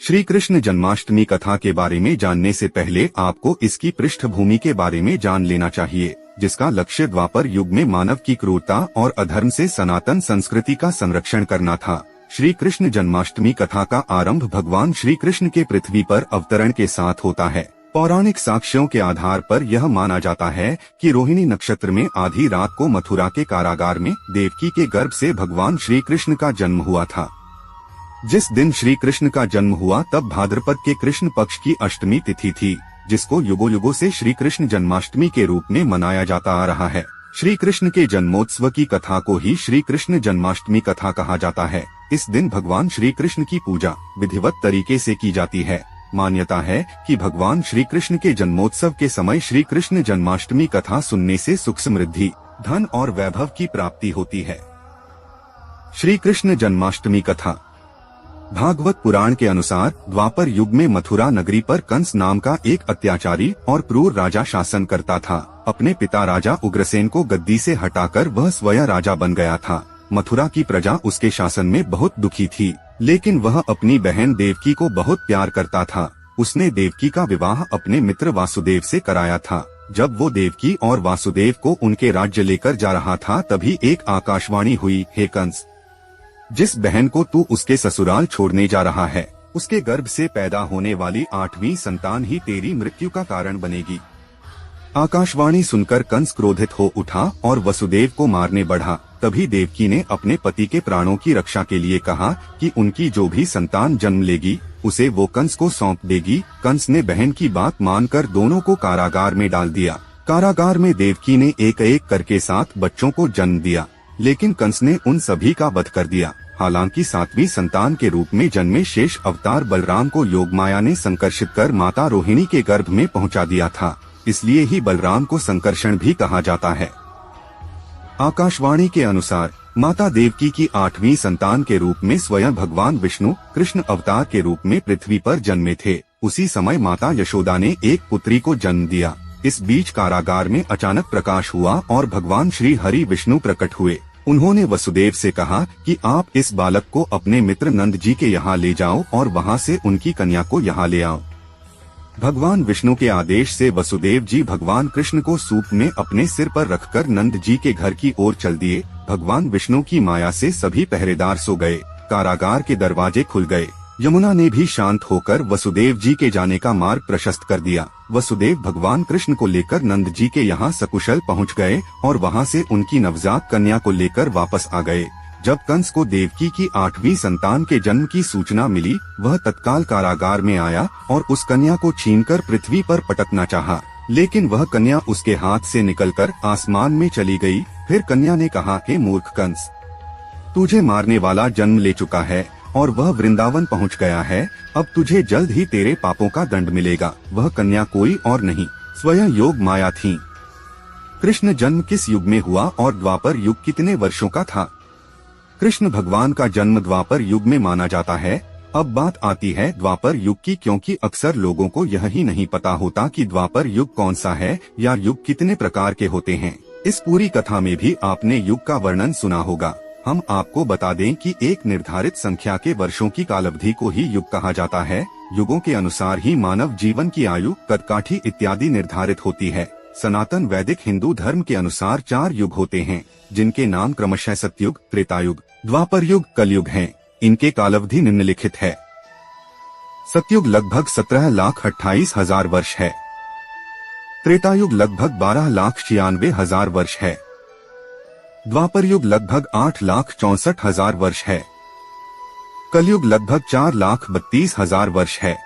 श्री कृष्ण जन्माष्टमी कथा के बारे में जानने से पहले आपको इसकी पृष्ठभूमि के बारे में जान लेना चाहिए, जिसका लक्ष्य द्वापर युग में मानव की क्रूरता और अधर्म से सनातन संस्कृति का संरक्षण करना था। श्री कृष्ण जन्माष्टमी कथा का आरंभ भगवान श्री कृष्ण के पृथ्वी पर अवतरण के साथ होता है। पौराणिक साक्ष्यों के आधार पर यह माना जाता है कि रोहिणी नक्षत्र में आधी रात को मथुरा के कारागार में देवकी के गर्भ से भगवान श्री कृष्ण का जन्म हुआ था। जिस दिन श्री कृष्ण का जन्म हुआ तब भाद्रपद के कृष्ण पक्ष की अष्टमी तिथि थी, जिसको युगों युगों से श्री कृष्ण जन्माष्टमी के रूप में मनाया जाता आ रहा है। श्री कृष्ण के जन्मोत्सव की कथा को ही श्री कृष्ण जन्माष्टमी कथा कहा जाता है। इस दिन भगवान श्री कृष्ण की पूजा विधिवत तरीके से की जाती है। मान्यता है कि भगवान श्री कृष्ण के जन्मोत्सव के समय श्री कृष्ण जन्माष्टमी कथा सुनने से सुख समृद्धि, धन और वैभव की प्राप्ति होती है। श्री कृष्ण जन्माष्टमी कथा। भागवत पुराण के अनुसार द्वापर युग में मथुरा नगरी पर कंस नाम का एक अत्याचारी और क्रूर राजा शासन करता था। अपने पिता राजा उग्रसेन को गद्दी से हटाकर वह स्वयं राजा बन गया था। मथुरा की प्रजा उसके शासन में बहुत दुखी थी, लेकिन वह अपनी बहन देवकी को बहुत प्यार करता था। उसने देवकी का विवाह अपने मित्र वासुदेव से कराया था। जब वो देवकी और वासुदेव को उनके राज्य लेकर जा रहा था, तभी एक आकाशवाणी हुई, हे कंस, जिस बहन को तू उसके ससुराल छोड़ने जा रहा है, उसके गर्भ से पैदा होने वाली 8वीं संतान ही तेरी मृत्यु का कारण बनेगी। आकाशवाणी सुनकर कंस क्रोधित हो उठा और वसुदेव को मारने बढ़ा। तभी देवकी ने अपने पति के प्राणों की रक्षा के लिए कहा कि उनकी जो भी संतान जन्म लेगी उसे वो कंस को सौंप देगी। कंस ने बहन की बात मानकर दोनों को कारागार में डाल दिया। कारागार में देवकी ने एक एक करके 7 बच्चों को जन्म दिया, लेकिन कंस ने उन सभी का वध कर दिया। हालांकि 7वीं संतान के रूप में जन्मे शेष अवतार बलराम को योगमाया ने संकर्षित कर माता रोहिणी के गर्भ में पहुंचा दिया था, इसलिए ही बलराम को संकर्षण भी कहा जाता है। आकाशवाणी के अनुसार माता देवकी की 8वीं संतान के रूप में स्वयं भगवान विष्णु कृष्ण अवतार के रूप में पृथ्वी पर जन्मे थे। उसी समय माता यशोदा ने एक पुत्री को जन्म दिया। इस बीच कारागार में अचानक प्रकाश हुआ और भगवान श्री हरि विष्णु प्रकट हुए। उन्होंने वसुदेव से कहा कि आप इस बालक को अपने मित्र नंद जी के यहाँ ले जाओ और वहाँ से उनकी कन्या को यहाँ ले आओ। भगवान विष्णु के आदेश से वसुदेव जी भगवान कृष्ण को सूप में अपने सिर पर रखकर नंद जी के घर की ओर चल दिए। भगवान विष्णु की माया से सभी पहरेदार सो गए। कारागार के दरवाजे खुल गए। यमुना ने भी शांत होकर वसुदेव जी के जाने का मार्ग प्रशस्त कर दिया। वसुदेव भगवान कृष्ण को लेकर नंद जी के यहाँ सकुशल पहुँच गए और वहाँ से उनकी नवजात कन्या को लेकर वापस आ गए। जब कंस को देवकी की 8वीं संतान के जन्म की सूचना मिली, वह तत्काल कारागार में आया और उस कन्या को छीनकर पृथ्वी पर पटकना चाहा, लेकिन वह कन्या उसके हाथ से निकलकर आसमान में चली गई। फिर कन्या ने कहा, हे मूर्ख कंस, तुझे मारने वाला जन्म ले चुका है और वह वृंदावन पहुंच गया है। अब तुझे जल्द ही तेरे पापों का दंड मिलेगा। वह कन्या कोई और नहीं, स्वयं योग माया थी। कृष्ण जन्म किस युग में हुआ और द्वापर युग कितने वर्षों का था? कृष्ण भगवान का जन्म द्वापर युग में माना जाता है। अब बात आती है द्वापर युग की, क्योंकि अक्सर लोगों को यह ही नहीं पता होता कि द्वापर युग कौन सा है या युग कितने प्रकार के होते हैं। इस पूरी कथा में भी आपने युग का वर्णन सुना होगा। हम आपको बता दें कि एक निर्धारित संख्या के वर्षों की कालावधि को ही युग कहा जाता है। युगों के अनुसार ही मानव जीवन की आयु, कदकाठी इत्यादि निर्धारित होती है। सनातन वैदिक हिंदू धर्म के अनुसार 4 युग होते हैं, जिनके नाम क्रमशः सतयुग, त्रेतायुग, द्वापर युग, कलयुग हैं। इनके कालावधि निम्नलिखित है। सतयुग लगभग 17,28,000 वर्ष है। त्रेतायुग लगभग 12,96,000 वर्ष है। द्वापर युग लगभग 8,64,000 वर्ष है। कलयुग लगभग 4,32,000 वर्ष है।